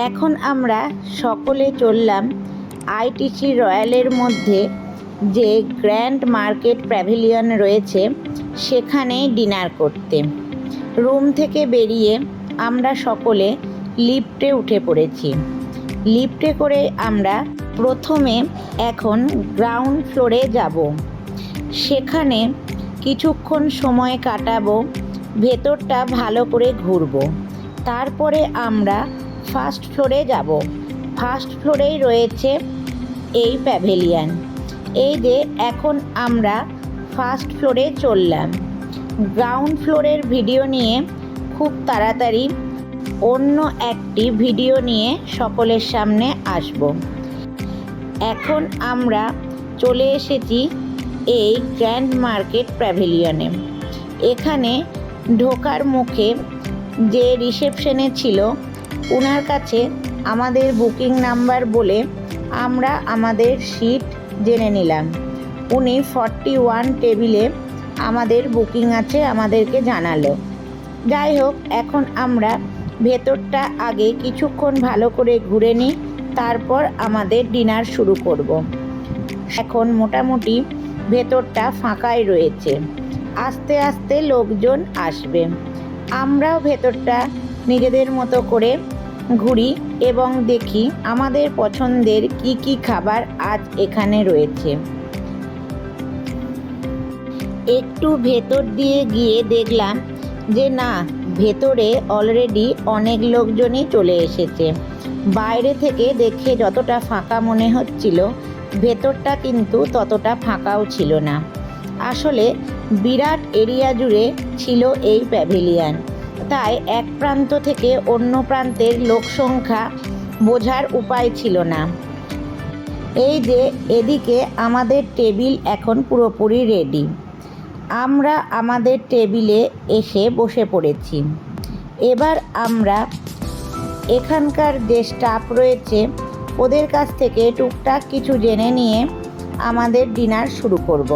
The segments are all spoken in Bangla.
এখন আমরা সকলে চললাম আইটিসি রয়্যালের মধ্যে যে গ্র্যান্ড মার্কেট প্যাভিলিয়ন রয়েছে সেখানেই ডিনার করতে। রুম থেকে বেরিয়ে আমরা সকলে লিফটে উঠে পড়েছি। লিফটে করে আমরা প্রথমে এখন গ্রাউন্ড ফ্লোরে যাব, সেখানে কিছুক্ষণ সময় কাটাবো, ভেতরটা ভালো করে ঘুরবো। তারপরে আমরা ফার্স্ট ফ্লোরে যাব। ফার্স্ট ফ্লোরেই রয়েছে এই প্যাভিলিয়ন। এই যে এখন আমরা ফার্স্ট ফ্লোরে চললাম। গ্রাউন্ড ফ্লোরের ভিডিও নিয়ে খুব তাড়াতাড়ি অন্য একটি ভিডিও নিয়ে সকলের সামনে আসব। এখন আমরা চলে এসেছি এই গ্র্যান্ড মার্কেট প্যাভিলিয়নে। এখানে ঢোকার মুখে যে রিসেপশনে ছিল ওনার কাছে আমাদের বুকিং নাম্বার বলে আমরা আমাদের সিট জেনে নিলাম। উনি 41 টেবিলে আমাদের বুকিং আছে আমাদেরকে জানালো। যাই হোক, এখন আমরা ভেতরটা আগে কিছুক্ষণ ভালো করে ঘুরে নিই, তারপর আমাদের ডিনার শুরু করব। এখন মোটামুটি ভেতরটা ফাঁকাই রয়েছে, আস্তে আস্তে লোকজন আসবে। আমরাও ভেতরটা নিজেদের মতো করে ঘুরি এবং দেখি আমাদের পছন্দের কি কি খাবার আজ এখানে রয়েছে। একটু ভেতর দিয়ে গিয়ে দেখলাম যে না, ভেতরে অলরেডি অনেক লোকজনই চলে এসেছে। বাইরে থেকে দেখে যতটা ফাঁকা মনে হচ্ছিল, ভেতরটা কিন্তু ততটা ফাঁকাও ছিল না। আসলে বিরাট এরিয়া জুড়ে ছিল এই প্যাভিলিয়ন, তাই এক প্রান্ত থেকে অন্য প্রান্তের লোক সংখ্যা বোঝার উপায় ছিল না। এই যে এদিকে আমাদের টেবিল এখন পুরোপুরি রেডি। আমরা আমাদের টেবিলে এসে বসে পড়েছি। এবার আমরা এখানকার যে স্টাফ রয়েছে ওদের কাছ থেকে টুকটাক কিছু জেনে নিয়ে আমাদের ডিনার শুরু করব।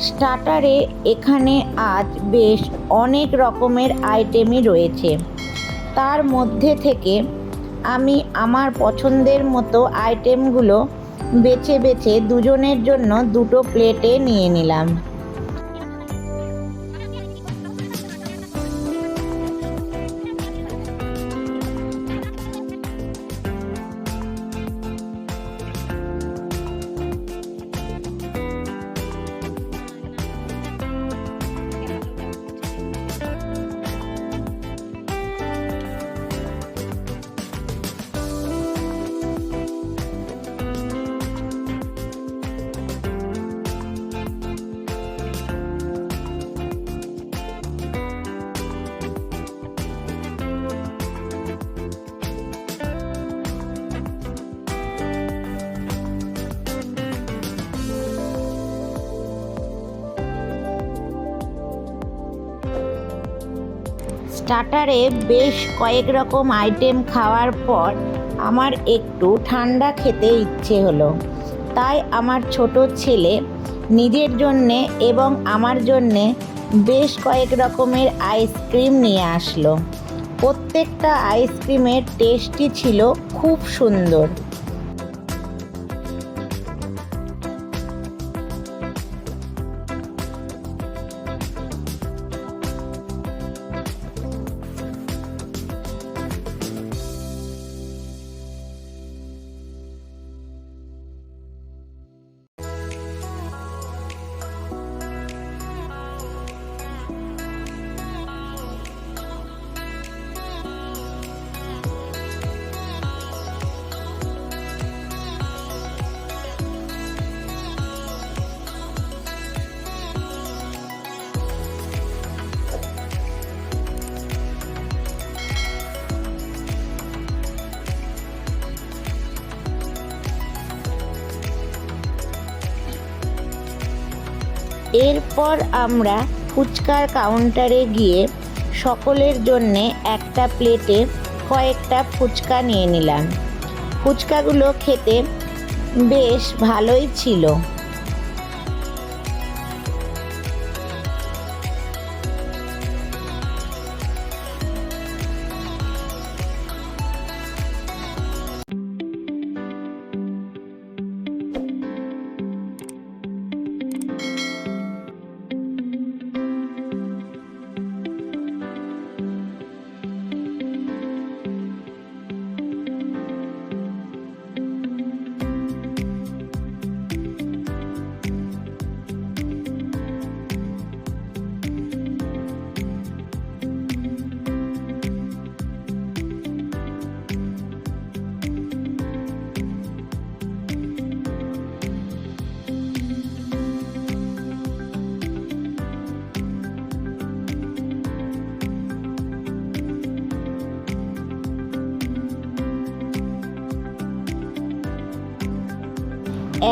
স্টার্টারে এখানে আজ বেশ অনেক রকমের আইটেমই রয়েছে। তার মধ্যে থেকে আমি আমার পছন্দের মতো আইটেমগুলো বেছে বেছে দুজনের জন্য দুটো প্লেটে নিয়ে নিলাম। স্টার্টারে বেশ কয়েক রকম আইটেম খাওয়ার পর আমার একটু ঠান্ডা খেতে ইচ্ছে হলো, তাই আমার ছোট ছেলে নিজের জন্যে এবং আমার জন্যে বেশ কয়েক রকমের আইসক্রিম নিয়ে আসলো। প্রত্যেকটা আইসক্রিমের টেস্টই ছিল খুব সুন্দর। এরপর আমরা ফুচকার কাউন্টারে গিয়ে সকলের জন্যে একটা প্লেটে কয়েকটা ফুচকা নিয়ে নিলাম। ফুচকাগুলো খেতে বেশ ভালোই ছিল।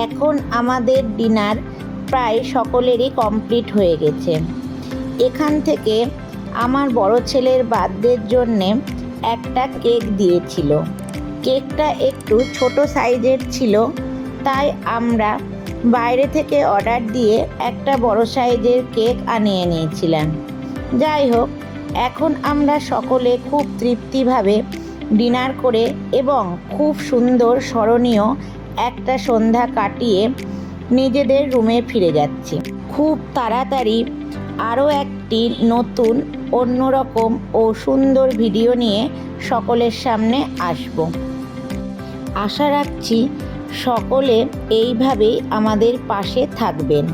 এখন আমাদের ডিনার প্রায় সকলেরই কমপ্লিট হয়ে গেছে। এখান থেকে আমার বড় ছেলের বার্থডের জন্যে একটা কেক দিয়েছিল। কেকটা একটু ছোট সাইজের ছিল, তাই আমরা বাইরে থেকে অর্ডার দিয়ে একটা বড় সাইজের কেক আনিয়ে নিয়েছিলাম। যাই হোক, এখন আমরা সকলে খুব তৃপ্তিভাবে ডিনার করে এবং খুব সুন্দর স্মরণীয় একটা সন্ধ্যা কাটিয়ে নিজেদের রুমে ফিরে যাচ্ছি। খুব তাড়াতাড়ি আরও একটি নতুন অন্যরকম ও সুন্দর ভিডিও নিয়ে সকলের সামনে আসব। আশা রাখছি সকলে এইভাবেই আমাদের পাশে থাকবেন।